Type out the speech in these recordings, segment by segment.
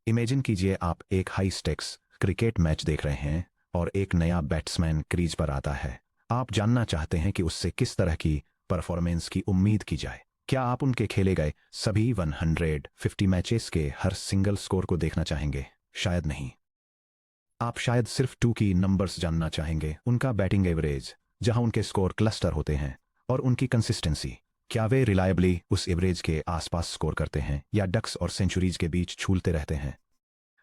Imagine कीजिए आप एक हाई स्टेक्स क्रिकेट मैच देख रहे हैं और एक नया बैट्समैन क्रीज पर आता है। आप जानना चाहते हैं कि उससे किस तरह की परफॉर्मेंस की उम्मीद की जाए। क्या आप उनके खेले गए सभी 150 मैचेस के हर सिंगल स्कोर को देखना चाहेंगे? शायद नहीं। आप शायद सिर्फ 2 की नंबर्स जानना चाहेंगे, उनका बैटिंग एवरेज, जहां उनके स्कोर क्लस्टर होते हैं, और उनकी कंसिस्टेंसी। क्या वे रिलायबली उस एवरेज के आसपास स्कोर करते हैं या डक्स और सेंचुरीज के बीच झूलते रहते हैं?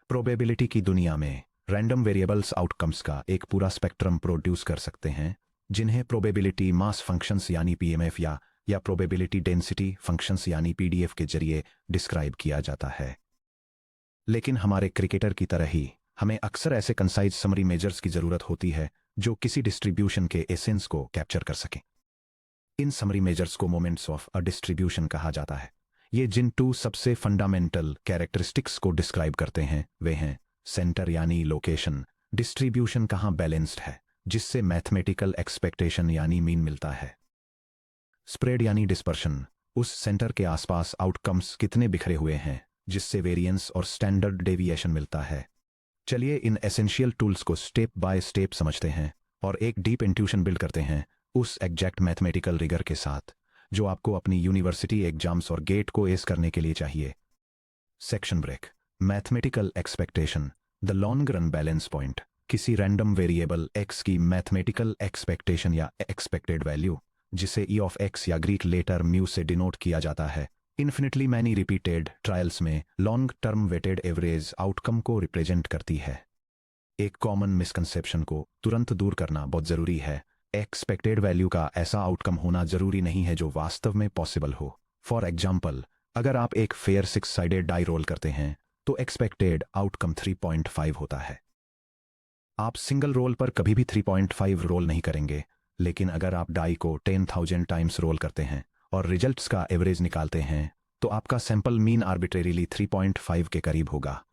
प्रोबेबिलिटी की दुनिया में रैंडम वेरिएबल्स आउटकम्स का एक पूरा स्पेक्ट्रम प्रोड्यूस कर सकते हैं, जिन्हें प्रोबेबिलिटी मास फंक्शंस यानी पीएमएफ या प्रोबेबिलिटी डेंसिटी फंक्शंस यानी पीडीएफ के जरिए डिस्क्राइब किया जाता है। लेकिन हमारे क्रिकेटर की तरह ही हमें अक्सर ऐसे कंसाइज समरी मेजर्स की जरूरत होती है जो किसी डिस्ट्रीब्यूशन के एसेंस को कैप्चर कर सकें। इन समरी मेजर्स को मोमेंट्स ऑफ अ डिस्ट्रीब्यूशन कहा जाता है। ये जिन 2 सबसे फंडामेंटल कैरेक्टरिस्टिक्स को डिस्क्राइब करते हैं वे हैं सेंटर यानी लोकेशन, डिस्ट्रीब्यूशन कहाँ बैलेंस्ड है जिससे मैथमेटिकल एक्सपेक्टेशन यानी मीन मिलता है। स्प्रेड यानी डिस्पर्शन, उस सेंटर के आसपास आउटकम्स कितने बिखरे हुए हैं जिससे वेरिएंस और स्टैंडर्ड डेविएशन मिलता है। चलिए इन एसेंशियल टूल्स को स्टेप बाय स्टेप समझते हैं और एक डीप इंट्यूशन बिल्ड करते हैं उस एग्जैक्ट मैथमेटिकल रिगर के साथ जो आपको अपनी यूनिवर्सिटी एग्जाम्स और गेट को एस करने के लिए चाहिए। Section break. Mathematical expectation, the long run balance point, किसी रैंडम वेरिएबल x की मैथमेटिकल एक्सपेक्टेशन या एक्सपेक्टेड वैल्यू, जिसे e ऑफ x या ग्रीक लेटर म्यू से डिनोट किया जाता है, इन्फिनिटली मैनी रिपीटेड ट्रायल्स में long term weighted average outcome को रिप्रेजेंट करती है। एक कॉमन मिसकंसेप्शन को तुरंत दूर करना बहुत जरूरी है। एक्सपेक्टेड वैल्यू का ऐसा आउटकम होना जरूरी नहीं है जो वास्तव में पॉसिबल हो। फॉर एग्जाम्पल, अगर आप एक फेयर 6 साइडेड डाई रोल करते हैं तो एक्सपेक्टेड आउटकम 3.5 होता है। आप सिंगल रोल पर कभी भी 3.5 रोल नहीं करेंगे, लेकिन अगर आप डाई को 10,000 टाइम्स रोल करते हैं और रिजल्ट्स का एवरेज निकालते हैं तो आपका सैंपल मीन आर्बिट्रेरीली 3.5 के करीब होगा।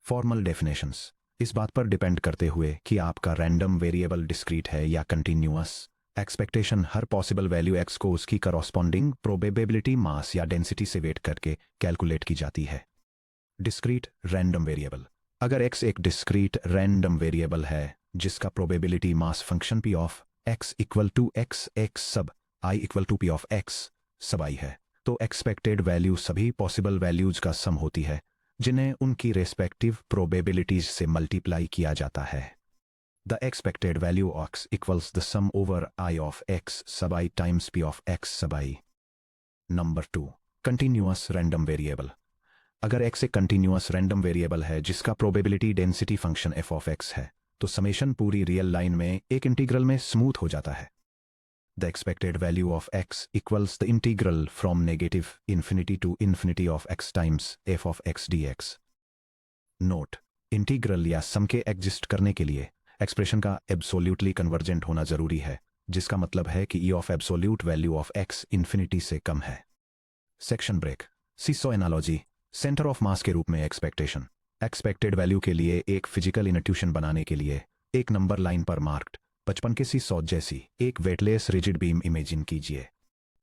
फॉर्मल डेफिनेशंस, इस बात पर डिपेंड करते हुए कि आपका रैंडम वेरिएबल डिस्क्रीट है या कंटिन्यूअस, एक्सपेक्टेशन हर पॉसिबल वैल्यू x को उसकी करॉस्पॉन्डिंग प्रोबेबिलिटी मास या डेंसिटी से वेट करके कैलकुलेट की जाती है। डिस्क्रीट रैंडम वेरिएबल, अगर x एक डिस्क्रीट रैंडम वेरिएबल है जिसका probability mass function p of x equal to x sub i equal to p of x sub i है, तो एक्सपेक्टेड वैल्यू सभी पॉसिबल वैल्यूज का सम होती है जिन्हें उनकी रेस्पेक्टिव प्रोबेबिलिटीज से मल्टीप्लाई किया जाता है। The expected value x equals the sum over i of x sub i times p of x sub i। Number 2, continuous random variable, अगर x एक कंटिन्यूअस रैंडम वेरिएबल है जिसका probability density function f of x है तो summation पूरी real line में एक integral में स्मूथ हो जाता है। The expected value of x equals the integral from negative infinity to infinity of x times f of x dx. Note, integral या सम के एग्जिस्ट करने के लिए एक्सप्रेशन का एब्सोल्यूटली कन्वर्जेंट होना जरूरी है, जिसका मतलब है कि e of absolute value of x infinity से कम है। Section break. Seesaw analogy, centre of mass के रूप में एक्सपेक्टेशन, एक्सपेक्टेड वैल्यू के लिए एक फिजिकल इनट्यूशन बनाने के लिए एक नंबर लाइन पर मार्क्ड बचपन के सीसॉ जैसी एक वेटलेस रिजिड बीम इमेजिन कीजिए।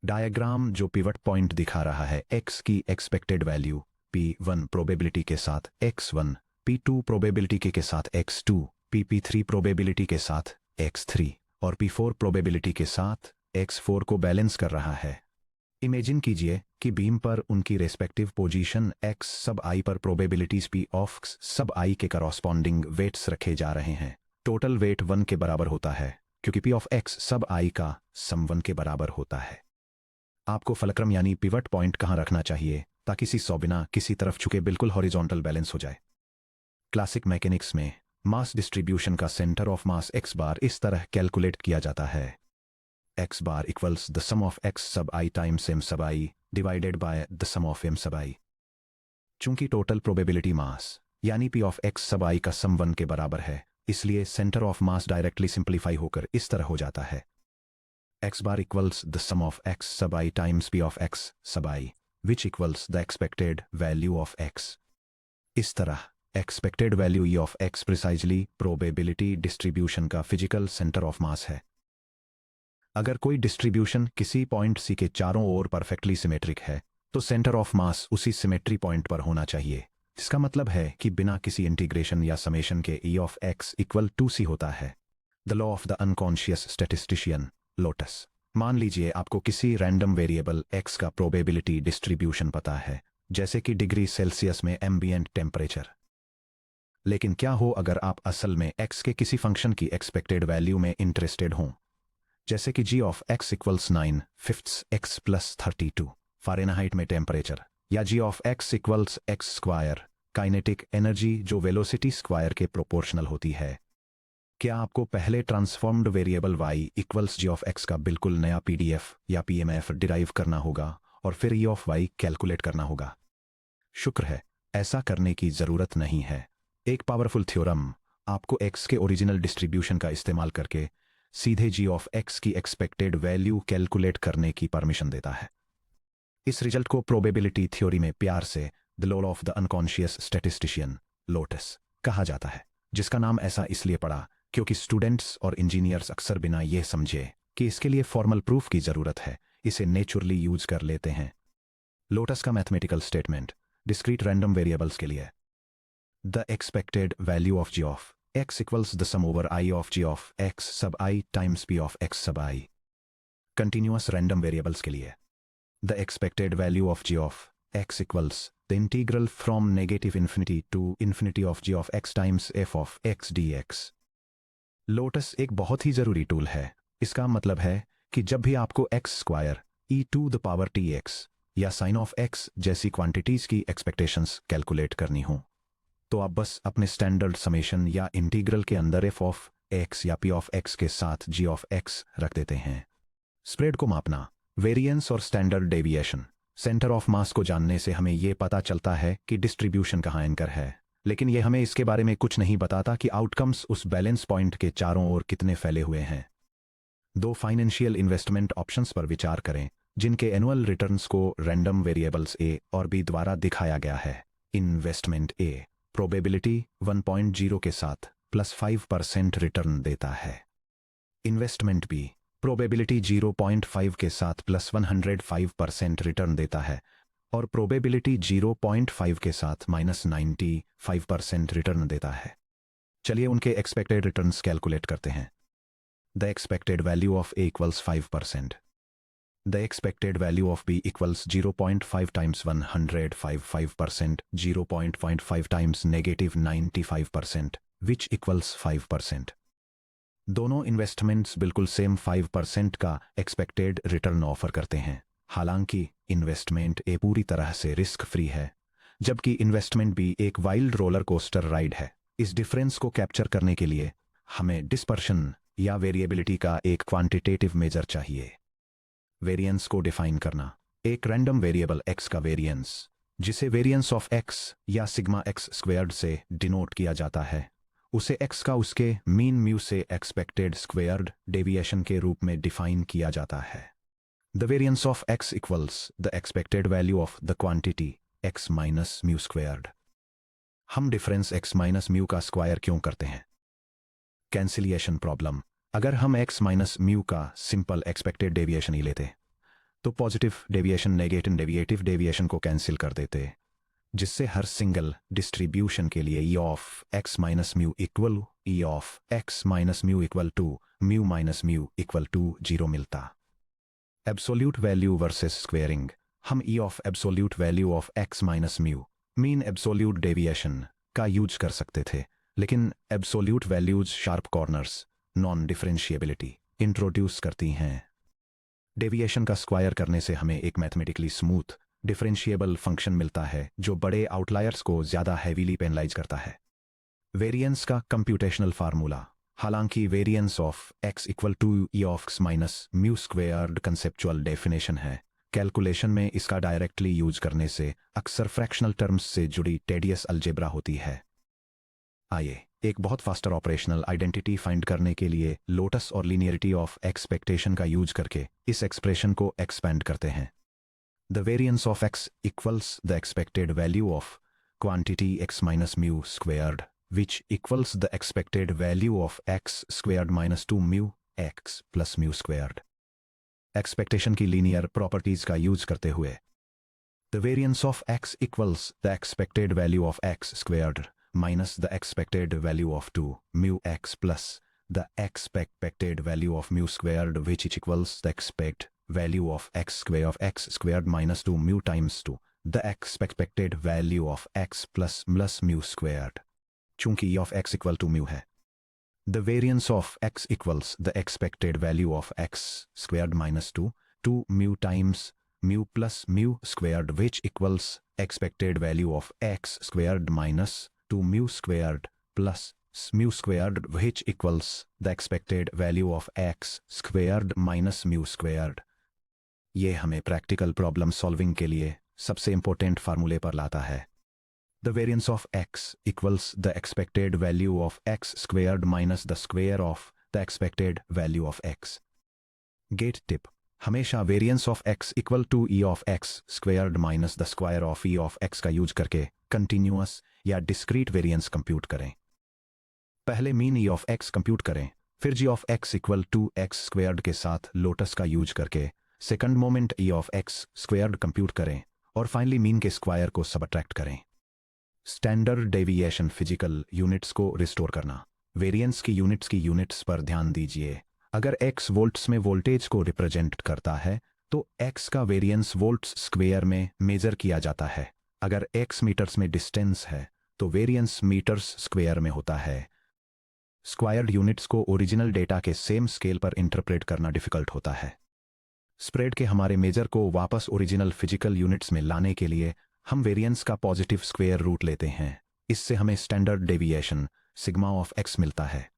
डायग्राम जो पिवट पॉइंट दिखा रहा है x की एक्सपेक्टेड वैल्यू p1 प्रोबेबिलिटी के साथ x1, p2 प्रोबेबिलिटी के साथ x2, p3 प्रोबेबिलिटी के साथ x3 और p4 प्रोबेबिलिटी के साथ x4 को बैलेंस कर रहा है। इमेजिन कीजिए कि बीम पर उनकी respective position x sub i पर probabilities p of x sub i के करॉस्पॉन्डिंग वेट्स रखे जा रहे हैं। टोटल वेट 1 के बराबर होता है क्योंकि p of x sub i का सम 1 के बराबर होता है। आपको फलक्रम यानी पिवट पॉइंट कहां रखना चाहिए ताकि सीसॉ बिना किसी तरफ झुके बिल्कुल हॉरिजॉन्टल बैलेंस हो जाए। क्लासिक मैकेनिक्स में मास डिस्ट्रीब्यूशन का centre of mass x bar इस तरह कैलकुलेट किया जाता है। x bar equals the sum of x sub i times m sub i divided by the sum of m sub i। चूंकि total probability mass यानी p of x sub i का सम 1 के बराबर है, इसलिए centre of mass directly simplify होकर इस तरह हो जाता है। x bar equals the sum of x sub I times p of x sub I, which equals the expected value of x. इस तरह expected value E of x precisely probability distribution का physical center of mass है। अगर कोई distribution किसी point C के चारों ओर perfectly symmetric है तो सेंटर ऑफ मास उसी सिमेट्री पॉइंट पर होना चाहिए, इसका मतलब है कि बिना किसी इंटीग्रेशन या समेशन के e of x equal to c होता है। The law of the unconscious statistician, LOTUS. मान लीजिए आपको किसी रैंडम वेरिएबल x का प्रोबेबिलिटी डिस्ट्रीब्यूशन पता है, जैसे कि डिग्री सेल्सियस में एम्बिएंट टेम्परेचर। लेकिन क्या हो अगर आप असल में x के किसी फंक्शन की एक्सपेक्टेड वैल्यू में इंटरेस्टेड हों, जैसे कि g of x equals 9/5 x plus 32 Fahrenheit में टेम्परेचर, या g of x equals x square kinetic energy जो वेलोसिटी स्क्वायर के प्रोपोर्शनल होती है। क्या आपको पहले transformed variable y equals g of x का बिल्कुल नया pdf या pmf डिराइव करना होगा और फिर e ऑफ y कैलकुलेट करना होगा? शुक्र है, ऐसा करने की जरूरत नहीं है। एक पावरफुल थ्योरम आपको x के ओरिजिनल डिस्ट्रीब्यूशन का इस्तेमाल करके सीधे g ऑफ x की एक्सपेक्टेड वैल्यू कैलकुलेट करने की परमिशन देता है। इस रिजल्ट को प्रोबेबिलिटी थ्योरी में प्यार से the law of the unconscious statistician, lotus, कहा जाता है, जिसका नाम ऐसा इसलिए पड़ा क्योंकि स्टूडेंट्स और इंजीनियर्स अक्सर बिना यह समझे कि इसके लिए फॉर्मल प्रूफ की जरूरत है, इसे नेचुरली यूज कर लेते हैं। लोटस का mathematical statement discrete random variables के लिए, the expected value of g of x equals the sum over i of g of x sub i times p of x sub i। Continuous random variables के लिए, the expected value of g of x equals the integral from negative infinity to infinity of g of x times f of x dx। LOTUS एक बहुत ही जरूरी tool है। इसका मतलब है कि जब भी आपको x square e to the power tx या साइन ऑफ x जैसी क्वांटिटीज की एक्सपेक्टेशंस कैलकुलेट करनी हो, तो आप बस अपने स्टैंडर्ड समेशन या इंटीग्रल के अंदर f ऑफ x या p ऑफ x के साथ g ऑफ x रख देते हैं। स्प्रेड को मापना, वेरिएंस और स्टैंडर्ड डेविएशन, सेंटर ऑफ मास को जानने से हमें यह पता चलता है कि डिस्ट्रीब्यूशन कहाँ एंकर है, लेकिन यह हमें इसके बारे में कुछ नहीं बताता कि आउटकम्स उस बैलेंस पॉइंट के चारों ओर कितने फैले हुए हैं। दो फाइनेंशियल इन्वेस्टमेंट ऑप्शंस पर विचार करें जिनके एनुअल रिटर्न्स को रैंडम वेरिएबल्स a और b द्वारा दिखाया गया है। इन्वेस्टमेंट a प्रोबेबिलिटी 1.0 के साथ प्लस 5% रिटर्न देता है। इन्वेस्टमेंट b प्रोबेबिलिटी 0.5 के साथ प्लस 105% रिटर्न देता है और प्रोबेबिलिटी 0.5 के साथ माइनस 95% रिटर्न देता है। चलिए उनके एक्सपेक्टेड रिटर्न्स कैलकुलेट करते हैं। The expected value of a equals 5%। The expected value of b equals 0.5 times 105%, 0.5 times negative 95%, which equals 5%। दोनों इन्वेस्टमेंट्स बिल्कुल सेम 5% का एक्सपेक्टेड रिटर्न ऑफर करते हैं। हालांकि इन्वेस्टमेंट ए पूरी तरह से रिस्क फ्री है, जबकि इन्वेस्टमेंट बी एक वाइल्ड रोलर कोस्टर राइड है। इस डिफरेंस को कैप्चर करने के लिए हमें डिस्पर्शन या वेरिएबिलिटी का एक क्वांटिटेटिव मेजर चाहिए। वेरिएंस को डिफाइन करना, एक रैंडम वेरिएबल x का वेरिएंस, जिसे वेरिएंस ऑफ x या सिग्मा x स्क्वेयर्ड से डिनोट किया जाता है, उसे x का उसके मीन म्यू से एक्सपेक्टेड स्क्वेयर्ड डेविएशन के रूप में डिफाइन किया जाता है। The variance of x equals the expected value of the quantity x minus mu squared। हम डिफरेंस x माइनस म्यू का स्क्वायर क्यों करते हैं? कैंसिलिएशन प्रॉब्लम, अगर हम x माइनस म्यू का सिंपल एक्सपेक्टेड डेविएशन ही लेते तो पॉजिटिव डेविएशन नेगेटिव डेविएशन को कैंसिल कर देते, जिससे हर सिंगल डिस्ट्रीब्यूशन के लिए e of x minus mu equal e of x minus mu equal to mu minus mu equal to 0 मिलता। एब्सोल्यूट वैल्यू वर्सेस स्क्वेयरिंग, हम e of absolute value of x minus mu mean absolute deviation का use कर सकते थे, लेकिन absolute values sharp corners, non differentiability introduce करती हैं। Deviation का स्क्वायर करने से हमें एक मैथमेटिकली स्मूथ डिफरेंशिएबल फंक्शन मिलता है जो बड़े आउटलायर्स को ज्यादा हैवीली पेनलाइज करता है। वेरिएंस का कंप्यूटेशनल फार्मूला, हालांकि variance of x equal to e of x minus mu squared conceptual definition है, कैलकुलेशन में इसका डायरेक्टली यूज करने से अक्सर फ्रैक्शनल टर्म्स से जुड़ी टेडियस अलजेब्रा होती है। आइए एक बहुत फास्टर ऑपरेशनल आइडेंटिटी फाइंड करने के लिए लोटस और लीनियरिटी ऑफ एक्सपेक्टेशन का यूज करके इस एक्सप्रेशन को एक्सपेंड करते हैं। The variance of x equals the expected value of quantity x minus mu squared, which equals the expected value of x squared minus 2 mu x plus mu squared। Expectation की linear properties का use करते हुए The variance of x equals the expected value of x squared minus the expected value of 2 mu x plus the expected value of mu squared, which equals the expected value of x squared minus 2 mu times 2 the expected value of x plus mu squared. चूंकि e of x equal to mu है, the variance of x equals the expected value of x squared minus 2 mu times mu plus mu squared, which equals expected value of x squared minus 2 mu squared plus mu squared, which equals the expected value of x squared minus mu squared. ये हमें practical problem solving के लिए सबसे important फार्मूले पर लाता है. The variance of x equals the expected value of x squared minus the square of the expected value of x. Gate tip: हमेशा variance of x equal to e of x squared minus the square of e of x का use करके continuous या discrete variance compute करें. पहले mean e of x compute करें, फिर g of x equal to x squared के साथ lotus का यूज करके second moment e of x squared compute करें और फाइनली मीन के स्क्वायर को सबट्रैक्ट करें. स्टैंडर्ड डेविएशन फिजिकल यूनिट्स को रिस्टोर करना. वेरिएंस की यूनिट्स पर ध्यान दीजिए. अगर x वोल्ट्स में वोल्टेज को रिप्रेजेंट करता है तो x का वेरिएंस वोल्ट्स स्क्वायर में मेजर किया जाता है. अगर x मीटर्स में डिस्टेंस है तो वेरिएंस मीटर्स स्क्वायर में होता है. स्क्वायर्ड यूनिट्स को ओरिजिनल डेटा के सेम स्केल पर इंटरप्रेट करना डिफिकल्ट होता है. स्प्रेड के हमारे मेजर को वापस ओरिजिनल फिजिकल यूनिट्स में लाने के लिए हम वेरिएंस का पॉजिटिव स्क्वायर रूट लेते हैं. इससे हमें standard deviation sigma of x मिलता है.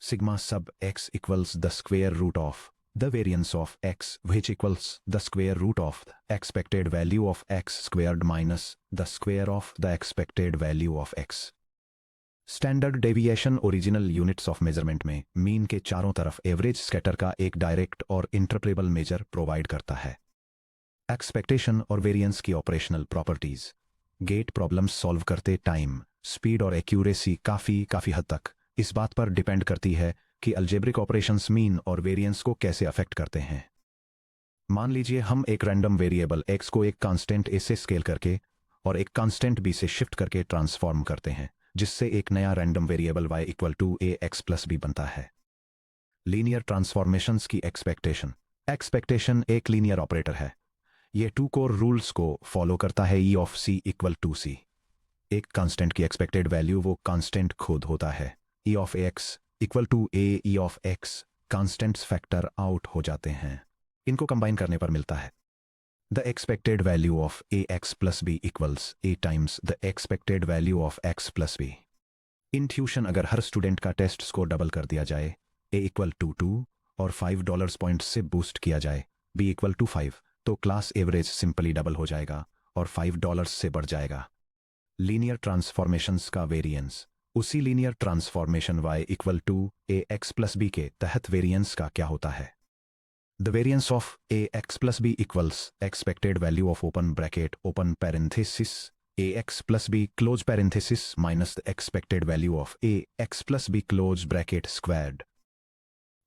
Sigma sub x equals the square root of the variance of x, which equals the square root of the expected value of x squared minus the square of the expected value of x. Standard deviation original units of measurement में mean के चारों तरफ average scatter का एक direct और इंटरप्रेबल major provide करता है. Expectation और वेरिएंस की operational properties. GATE problems solve करते टाइम स्पीड और एक्यूरेसी काफ़ी हद तक इस बात पर डिपेंड करती है कि अलजेब्रिक ऑपरेशंस मीन और वेरिएंस को कैसे अफेक्ट करते हैं. मान लीजिए हम एक रैंडम वेरिएबल x को एक कांस्टेंट a से स्केल करके और एक कांस्टेंट b से शिफ्ट करके ट्रांसफॉर्म करते हैं, जिससे एक नया random variable y equal to ax plus b बनता है. लीनियर ट्रांसफॉर्मेशंस की एक्सपेक्टेशन. एक्सपेक्टेशन एक लीनियर ऑपरेटर है. ये टू कोर रूल्स को फॉलो करता है. e of c equal to c. एक कांस्टेंट की एक्सपेक्टेड वैल्यू वो कांस्टेंट खुद होता है. e of x equal to a e of x. Constants factor out हो जाते हैं. इनको कंबाइन करने पर मिलता है the expected value of ax plus b equals a times the expected value of x plus b. In tuition अगर हर student का टेस्ट स्कोर डबल कर दिया जाए, a इक्वल टू 2 और $5 पॉइंट से बूस्ट किया जाए, b इक्वल टू 5, तो क्लास एवरेज सिंपली डबल हो जाएगा और $5 से बढ़ जाएगा. लीनियर ट्रांसफॉर्मेशंस का वेरिएंस. उसी linear transformation y equal to ax plus b के तहत वेरिएंस का क्या होता है. The variance of ax plus b equals expected value of open bracket open parenthesis ax plus b close parenthesis minus the expected value of ax plus b close bracket squared,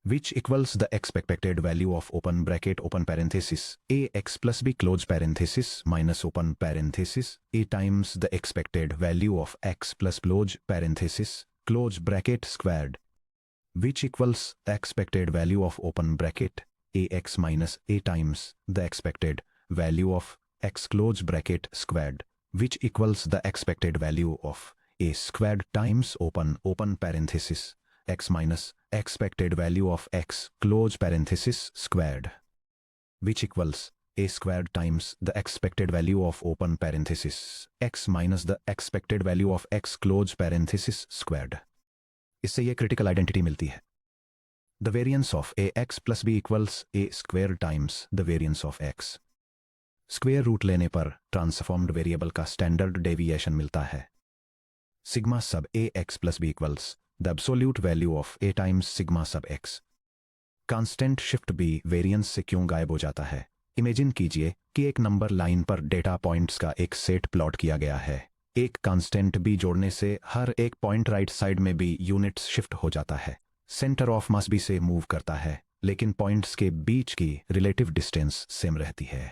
which equals the expected value of open bracket open parenthesis ax plus b close parenthesis minus open parenthesis a times the expected value of x plus close parenthesis close bracket squared, which equals the expected value of open bracket ax minus a times the expected value of x close bracket squared, which equals the expected value of a squared times open parenthesis x minus expected value of x close parenthesis squared, which equals a squared times the expected value of open parenthesis x minus the expected value of x close parenthesis squared. इससे ये critical identity मिलती है. The variance of ax plus b equals a square times the variance of x. Square root लेने पर transformed variable का standard deviation मिलता है. Sigma सब ax plus b equals the absolute value of a times sigma sub x. Constant shift b variance से क्यों गायब हो जाता है. इमेजिन कीजिए कि एक नंबर लाइन पर डेटा पॉइंट्स का एक सेट प्लॉट किया गया है. एक कांस्टेंट b जोड़ने से हर एक पॉइंट राइट साइड में भी यूनिट्स शिफ्ट हो जाता है. सेंटर ऑफ मास b से मूव करता है, लेकिन पॉइंट्स के बीच की रिलेटिव डिस्टेंस सेम रहती है.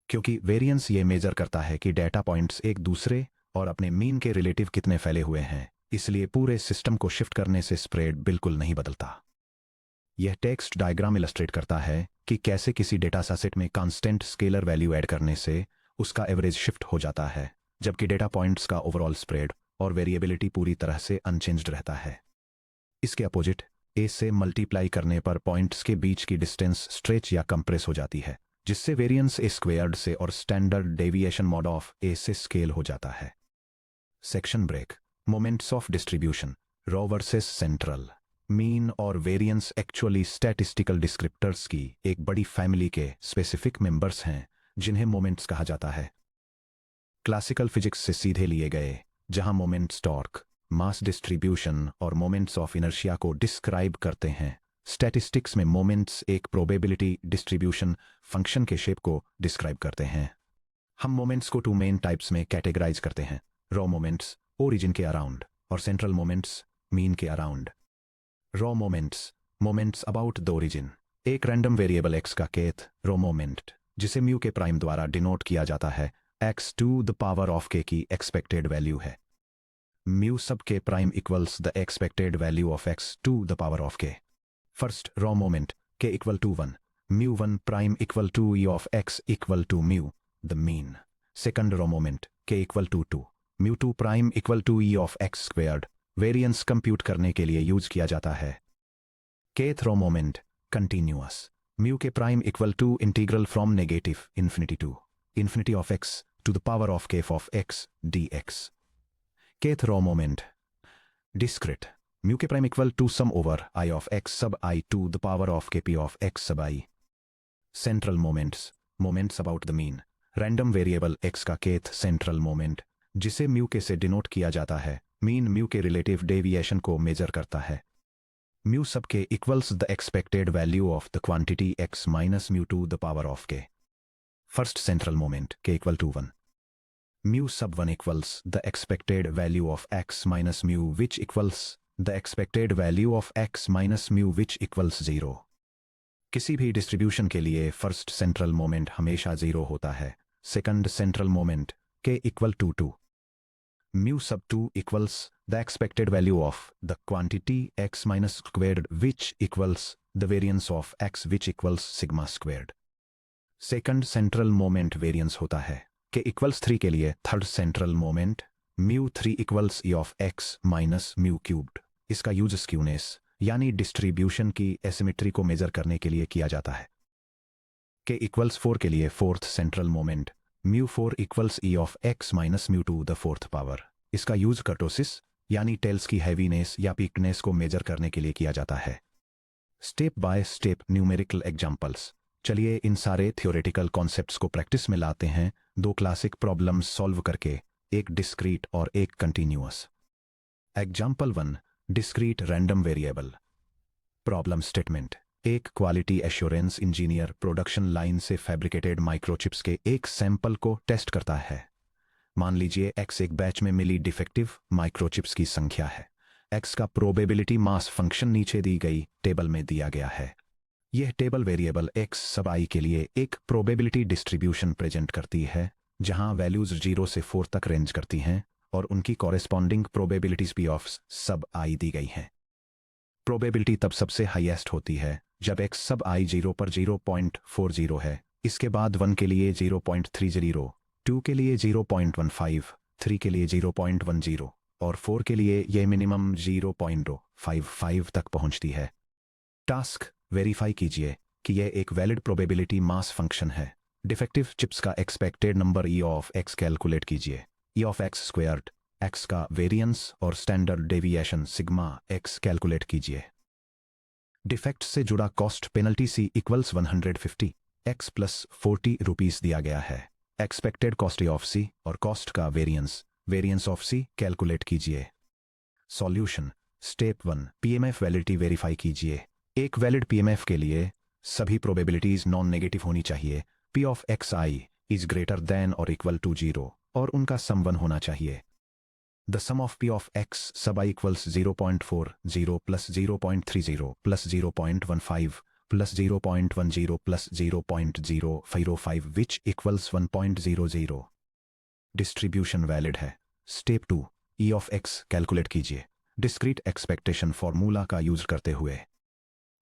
क्योंकि वेरिएंस ये मेजर करता है कि डेटा पॉइंट्स एक दूसरे और अपने मीन के रिलेटिव कितने फैले हुए हैं, इसलिए पूरे सिस्टम को शिफ्ट करने से स्प्रेड बिल्कुल नहीं बदलता। यह टेक्स्ट डायग्राम इलस्ट्रेट करता है कि कैसे किसी डेटा सेट में कांस्टेंट स्केलर वैल्यू ऐड करने से उसका एवरेज शिफ्ट हो जाता है, जबकि डेटा पॉइंट्स का ओवरऑल स्प्रेड और वेरिएबिलिटी पूरी तरह से अनचेंज्ड रहता है। इसके अपोजिट, ए से मल्टीप्लाई करने पर पॉइंट्स के बीच की डिस्टेंस स्ट्रेच या कंप्रेस हो जाती है, जिससे वेरिएंस ए स्क्वेयर्ड से और standard deviation mod of a से स्केल हो जाता है। Section break. Moments of distribution, raw versus central. Mean और वेरिएंस एक्चुअली स्टैटिस्टिकल डिस्क्रिप्टर्स की एक बड़ी फैमिली के स्पेसिफिक मेंबर्स हैं, जिन्हें मोमेंट्स कहा जाता है। क्लासिकल फिजिक्स से सीधे लिए गए, जहां मोमेंट्स टॉर्क, मास डिस्ट्रीब्यूशन और मोमेंट्स ऑफ इनर्शिया को डिस्क्राइब करते हैं, स्टैटिस्टिक्स में मोमेंट्स एक प्रोबेबिलिटी डिस्ट्रीब्यूशन फंक्शन के शेप को डिस्क्राइब करते हैं। हम मोमेंट्स को 2 मेन टाइप्स में कैटेगराइज करते हैं: रॉ मोमेंट्स ओरिजिन के अराउंड और सेंट्रल मोमेंट्स मीन के around. Raw moments, moments about the origin. एक रैंडम वेरिएबल x का kth रॉ मोमेंट, जिसे म्यू के प्राइम द्वारा डिनोट किया जाता है, x to the power of k की एक्सपेक्टेड वैल्यू है। Mu sub k prime equals the expected value of x to the power of k। First raw moment k equal to 1, mu 1 prime equal to e of x equal to mu the mean. Second raw moment k equal to 2, mu 2 prime equal to e of x squared, variance compute करने के लिए use किया जाता है। kth raw moment continuous, mu के prime equal to integral from negative infinity to infinity of x to the power of k of x dx। kth raw moment discrete, mu के prime equal to sum over i of x sub i to the power of kp of x sub i। Central moments, moments about the mean. Random variable x का kth central moment, जिसे mu k से denote किया जाता है, mean mu के relative deviation को measure करता है। Mu sub k equals the expected value of the quantity x minus mu to the power of k। First central moment k equal to 1, mu सब 1 equals the expected value of x minus mu which equals the expected value of x minus mu which equals 0। किसी भी distribution के लिए first central moment हमेशा 0 होता है। Second central moment k equal to 2, mu sub 2 equals the expected value of the quantity x minus squared which equals the variance of x which equals sigma squared। Second central moment variance होता है। के equals 3 के लिए third central moment mu 3 equals e of x minus mu cubed. इसका use skewness यानी distribution की asymmetry को major करने के लिए किया जाता है। के इक्वल्स 4 के लिए fourth central moment mu 4 equals e of x minus mu to the fourth power. इसका यूज कर्टोसिस यानी टेल्स की हैवीनेस या पीकनेस को मेजर करने के लिए किया जाता है। Step by step numerical examples. चलिए इन सारे थ्योरेटिकल कॉन्सेप्ट्स को प्रैक्टिस में लाते हैं, 2 क्लासिक प्रॉब्लम्स सॉल्व करके, एक डिस्क्रीट और एक continuous. Example 1, discrete random variable. Problem statement: एक quality assurance engineer production line से फैब्रिकेटेड माइक्रोचिप्स के एक सैंपल को टेस्ट करता है। मान लीजिए x एक बैच में मिली डिफेक्टिव माइक्रोचिप्स की संख्या है। x का प्रोबेबिलिटी मास फंक्शन नीचे दी गई टेबल में दिया गया है। यह table variable x sub i के लिए एक प्रोबेबिलिटी डिस्ट्रीब्यूशन प्रेजेंट करती है, जहां वैल्यूज 0 से 4 तक रेंज करती हैं और उनकी कॉरेस्पॉन्डिंग प्रोबेबिलिटीज p ऑफ सब i दी गई हैं। प्रोबेबिलिटी तब सबसे हाईएस्ट होती है जब x सब i 0 पर 0.40 है, इसके बाद 1 के लिए 0.30, 2 के लिए 0.15, 3 के लिए 0.10 और 4 के लिए यह मिनिमम 0.55 तक पहुंचती है। टास्क: वेरीफाई कीजिए कि यह एक वैलिड प्रोबेबिलिटी मास फंक्शन है। डिफेक्टिव चिप्स का expected number e of x calculate कीजिए। e of x squared, x का वेरिएंस और standard deviation sigma x calculate कीजिए। डिफेक्ट से जुड़ा cost penalty c equals 150 x plus 40 rupees दिया गया है। एक्सपेक्टेड कॉस्ट ऑफ c और कॉस्ट का वेरिएंस ऑफ c कैलकुलेट कीजिए। Solution: step 1, PMF validity verify कीजिए। एक वैलिड पीएमएफ के लिए सभी प्रोबेबिलिटीज नॉन नेगेटिव होनी चाहिए। p of xi is greater than और इक्वल टू 0 और उनका सम 1 होना चाहिए। The sum of p of x sub i equals 0.40 plus 0.30 plus 0.15 plus 0.10 plus 0.005 which equals 1.00. Distribution valid है। Step 2, E of X calculate कीजिए discrete expectation formula का use करते हुए।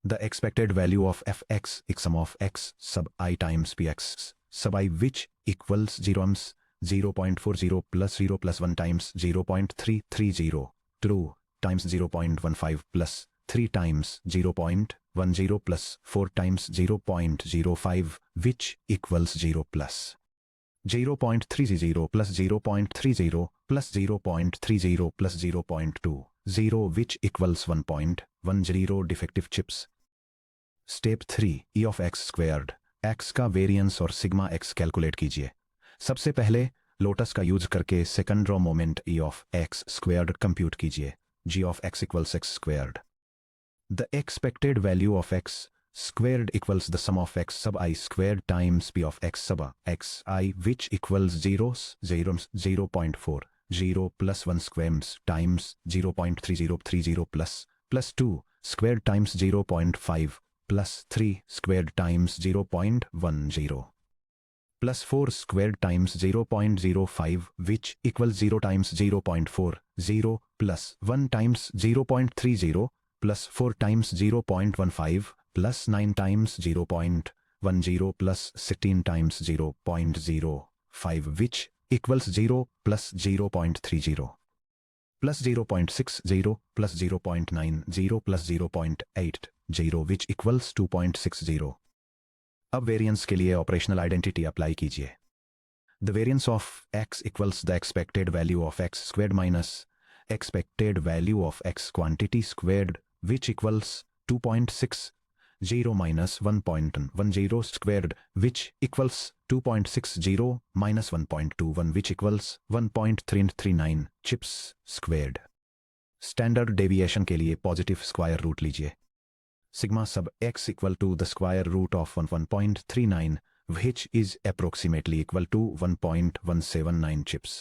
The expected value of F X sum of X sub I times P x sub I which equals 0.40 plus 0 plus 1 times 0.330 2 times 0.15 plus 3 times 0.10 plus 4 times 0.05 which equals 0 plus 0.30 plus 0.30 plus 0.30 plus 0.20 which equals 1.10 defective chips. Step 3, E of x squared x का variance और sigma x calculate कीजिए। सबसे पहले lotus का use करके second raw moment E of x squared compute कीजिए। G of x equals x squared. The expected value of x squared equals the sum of x sub I squared times p of x sub x I which equals 0.4 0 plus 1 squares times 0.3030 plus 2 squared times 0.5 plus 3 squared times 0.10 plus 4 squared times 0.05 which equals 0 times 0.40 plus 1 times 0.30 plus 4 times 0.15 plus 9 times 0.10 plus 16 times 0.05 which equals 0 plus 0.30 plus 0.60 plus 0.90 plus 0.80 which equals 2.60. अब variance के लिए operational identity apply कीजिए। The variance of x equals the expected value of x squared minus expected value of x quantity squared which equals 2.60 minus 1.10 squared which equals 2.60 minus 1.21 which equals 1.339 chips squared. Standard deviation के लिए positive square root लीजिए। Sigma sub x equal to the square root of 1.39 which is approximately equal to 1.179 chips.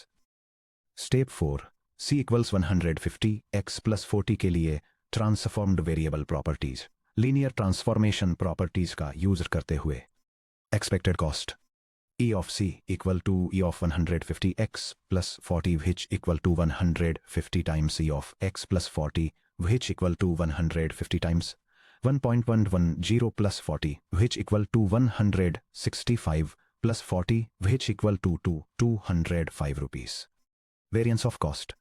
Step 4, c equals 150 x plus 40 के लिए transformed variable properties linear transformation properties का use करते हुए। Expected cost E of c equal to E of 150x plus 40 which equal to 150 times E of x plus 40 which equal to 150 times 1.110 plus 40 which equal to 165 plus 40 which equal to 205 rupees. Variance of cost.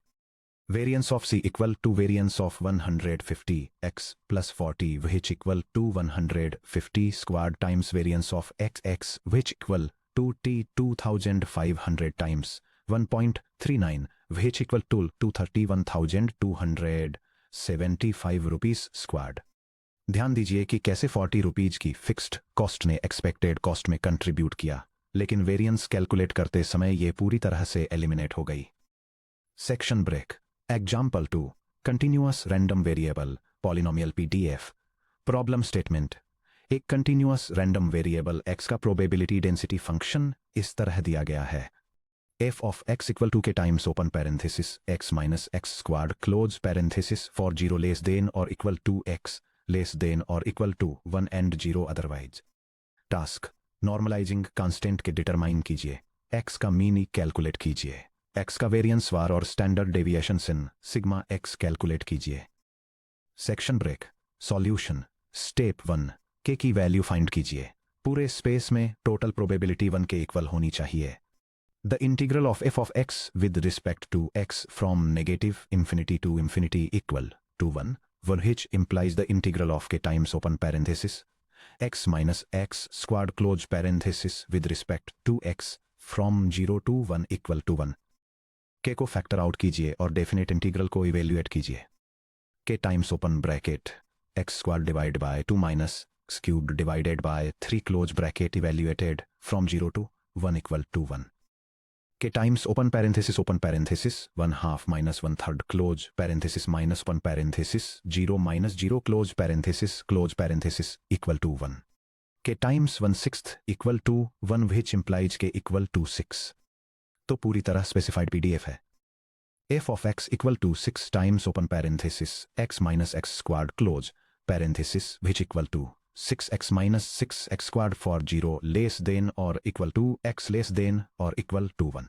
Variance of c equal to variance of 150x plus 40 which equal to 150 squared times variance of x which equal to 2500 times 1.39 which equal to 231,275 rupees squared. ध्यान दीजिए कि कैसे 40 rupees की fixed cost ने expected cost में contribute किया, लेकिन variance calculate करते समय यह पूरी तरह से एलिमिनेट हो गई। Section break. Example 2, continuous random variable polynomial PDF। Problem statement. एक कंटिन्यूअस रैंडम वेरिएबल x का प्रोबेबिलिटी डेंसिटी फंक्शन इस तरह दिया गया है। f of x equal to k times open parenthesis x minus x squared close parenthesis for 0 less than or equal to x less than or equal to 1 and 0 otherwise. Task normalising constant k determine कीजिए। x का mean calculate कीजिए। x का variance var और standard deviation सिन sigma x calculate कीजिए। Section break. Solution. Step 1, k की value find कीजिए। पूरे स्पेस में टोटल प्रोबेबिलिटी 1 के इक्वल होनी चाहिए। The integral of f of x with respect to x from negative infinity to infinity equal to 1, which implies the integral of k times open parenthesis x minus x squared close parenthesis with respect to x from 0 to 1 equal to 1. k को factor out कीजिए और definite integral को evaluate कीजिए। k times open bracket x squared divided by 2 minus x cubed divided by 3 close bracket evaluated from 0 to 1 equal to 1. k times open parenthesis 1 half minus 1/3 close parenthesis minus 1 parenthesis 0 minus 0 close parenthesis equal to 1. k times 1/6 equal to 1 which implies k equal to 6. तो पूरी तरह specified PDF है। f of x equal to 6 times open parenthesis x minus x squared close parenthesis which equal to 6x minus 6x squared for 0 less than or equal to x less than or equal to 1.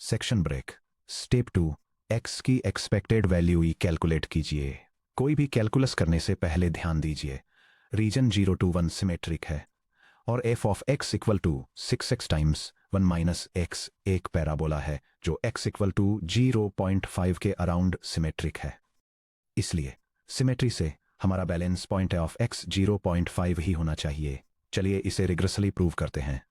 Section break. Step 2, x की expected value ही calculate कीजिए। कोई भी calculus करने से पहले ध्यान दीजिए रीजन 0 to 1 सिमेट्रिक है और f of x equal to 6x times 1 minus x एक पैराबोला है जो x इक्वल टू 0.5 के अराउंड सिमेट्रिक है। इसलिए सिमेट्री से हमारा बैलेंस पॉइंट ऑफ x 0.5 ही होना चाहिए। चलिए इसे रिग्रेसली प्रूव करते हैं।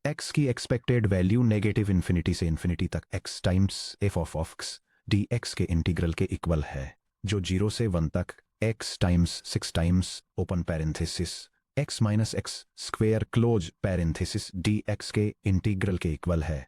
x की एक्सपेक्टेड वैल्यू नेगेटिव इन्फिनिटी से इन्फिनिटी तक x times f of x dx के इंटीग्रल के इक्वल है जो 0 से 1 तक x times 6 times open parenthesis x minus x square close parenthesis dx के इंटीग्रल के इक्वल है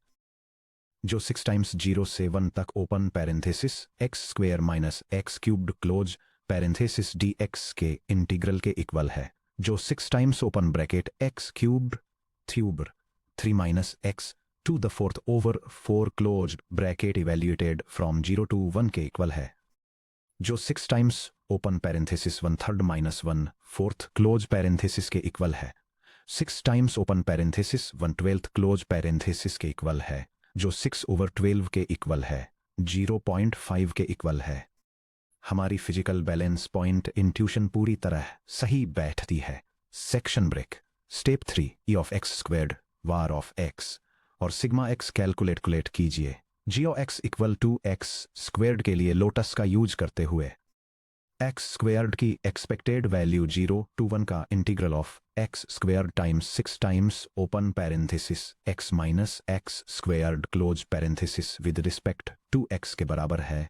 जो 6 टाइम्स 0 से 1 तक open parenthesis x square minus x cubed close parenthesis dx के इंटीग्रल के इक्वल है जो 6 times open bracket x cubed 3 minus x to the fourth over 4 closed bracket evaluated from 0 to 1 के इक्वल है जो 6 times open parenthesis 1/3 minus 1/4 close parenthesis के equal है 6 times open parenthesis 1/12 close parenthesis के equal है जो 6/12 के इक्वल है 0.5 के इक्वल है। हमारी फिजिकल बैलेंस पॉइंट इंट्यूशन पूरी तरह सही बैठती है। Section break. Step 3, e of x squared var of x और सिग्मा x कैलकुलेट कीजिए। g of x equal to x squared के लिए लोटस का यूज करते हुए x स्क्वेयर्ड की एक्सपेक्टेड वैल्यू 0 to 1 का integral of x squared times 6 times open parenthesis x minus x squared close parenthesis with respect to x के बराबर है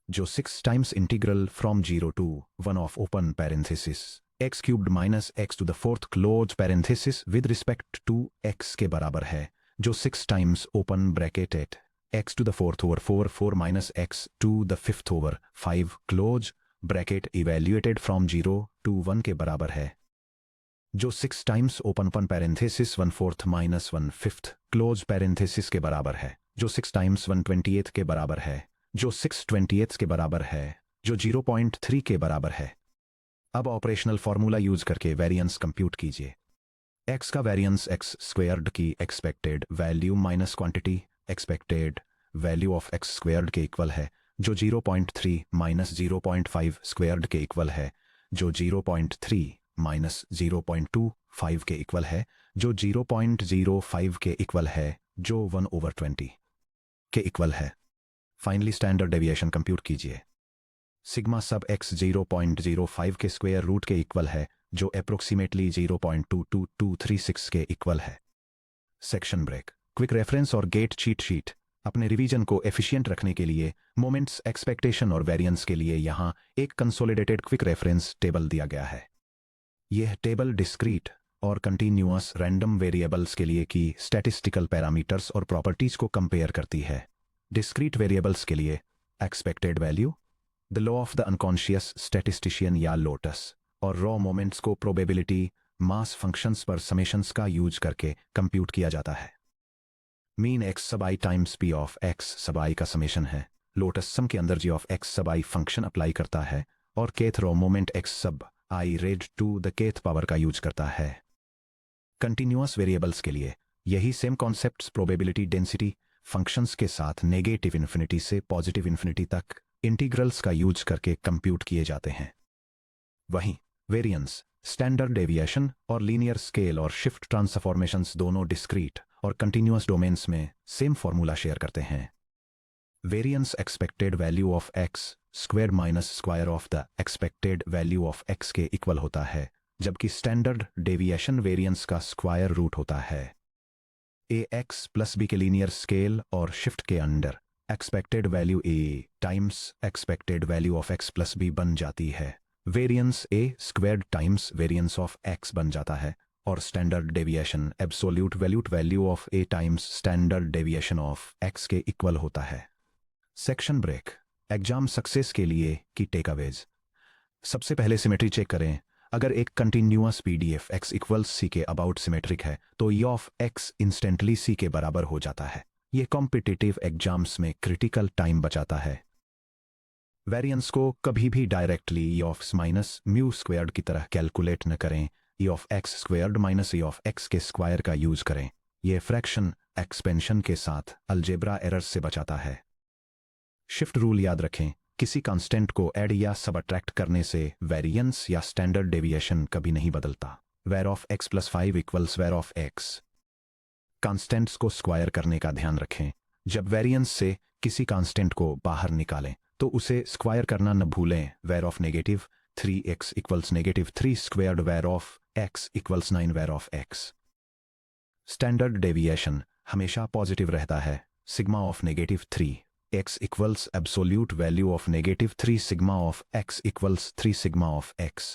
जो 6 times integral from 0 to 1 of open parenthesis x cubed minus x to the fourth close parenthesis with respect to x के बराबर है जो 6 times open bracket at x to the fourth over 4 minus x to the fifth over 5 close bracket evaluated from 0 to 1 के बराबर है जो 6 times open parenthesis 1/4 minus 1/5 close parenthesis के बराबर है जो 6 टाइम्स 1/28 के बराबर है जो 6/28 के बराबर है जो 0.3 के बराबर है। अब ऑपरेशनल फॉर्मूला यूज करके वेरिएंस कंप्यूट कीजिए। x का वेरिएंस x स्क्वेयर्ड की expected value minus quantity expected value of x squared के इक्वल है जो 0.3 माइनस 0.5 स्क्वेयर्ड के इक्वल है जो 0.3 माइनस 0.25 के इक्वल है जो 0.05 के इक्वल है जो 1/20 के इक्वल है। फाइनली स्टैंडर्ड डेविएशन कंप्यूट कीजिए। सिग्मा सब x 0.05 के स्क्वायर रूट के इक्वल है जो अप्रोक्सीमेटली 0.22236 के इक्वल है। Section break. क्विक रेफरेंस और गेट चीट शीट। अपने रिवीजन को एफिशिएंट रखने के लिए मोमेंट्स एक्सपेक्टेशन और वेरिएंस के लिए यहाँ एक कंसोलिडेटेड क्विक रेफरेंस टेबल दिया गया है। यह टेबल डिस्क्रीट और कंटिन्यूअस रैंडम वेरिएबल्स के लिए की स्टैटिस्टिकल पैरामीटर्स और प्रॉपर्टीज को कंपेयर करती है। डिस्क्रीट वेरिएबल्स के लिए expected value, the law of the unconscious statistician या लोटस और रॉ मोमेंट्स को प्रोबेबिलिटी मास फंक्शंस पर समेशंस का यूज करके कंप्यूट किया जाता है। Mean x sub i times p of x sub i का समेशन है। लोटस सम के अंदर g of x sub i function apply करता है और kth raw moment x sub i raised to the kth power का यूज करता है। कंटिन्यूअस वेरिएबल्स के लिए यही same concepts probability density functions के साथ नेगेटिव इन्फिनिटी से पॉजिटिव इन्फिनिटी तक इंटीग्रल्स का यूज करके कंप्यूट किए जाते हैं। वहीं वेरिएंस, स्टैंडर्ड डेविएशन और लीनियर स्केल और शिफ्ट ट्रांसफॉर्मेशंस दोनों डिस्क्रीट और कंटिन्यूअस डोमेन्स में सेम फॉर्मूला शेयर करते हैं। Variance expected value of x square minus square of the expected value of x के इक्वल होता है जबकि स्टैंडर्ड डेविएशन वेरिएंस का स्क्वायर रूट होता है। ax प्लस b के लीनियर स्केल और शिफ्ट के under expected value a times expected value of x plus b बन जाती है। Variance a squared times variance of x बन जाता है और standard deviation absolute value of a times standard deviation of x के इक्वल होता है। Section break. एग्जाम सक्सेस के लिए की टेकअवेज। सबसे पहले सिमेट्री चेक करें। अगर एक continuous PDF x equals c के अबाउट सिमेट्रिक है तो y of x instantly c के बराबर हो जाता है। ये कॉम्पिटिटिव एग्जाम्स में क्रिटिकल टाइम बचाता है। वेरिएंस को कभी भी directly E of minus mu squared की तरह कैलकुलेट न करें। ई of x squared minus E of x के स्क्वायर का यूज करें। यह फ्रैक्शन एक्सपेंशन के साथ अलजेब्रा एरर्स से बचाता है। शिफ्ट रूल याद रखें, किसी कांस्टेंट को ऐड या सबट्रैक्ट करने से वेरिएंस या स्टैंडर्ड डेविएशन कभी नहीं बदलता। Var of x plus 5 equals var of x. Constants को स्क्वायर करने का ध्यान रखें। जब वेरिएंस से किसी कांस्टेंट को बाहर निकालें तो उसे स्क्वायर करना न भूलें। Var of negative 3x equals negative 3 squared var of x equals 9 var of x। Standard deviation हमेशा पॉजिटिव रहता है। Sigma of negative 3 x equals absolute value of negative 3 sigma of x equals 3 sigma of x।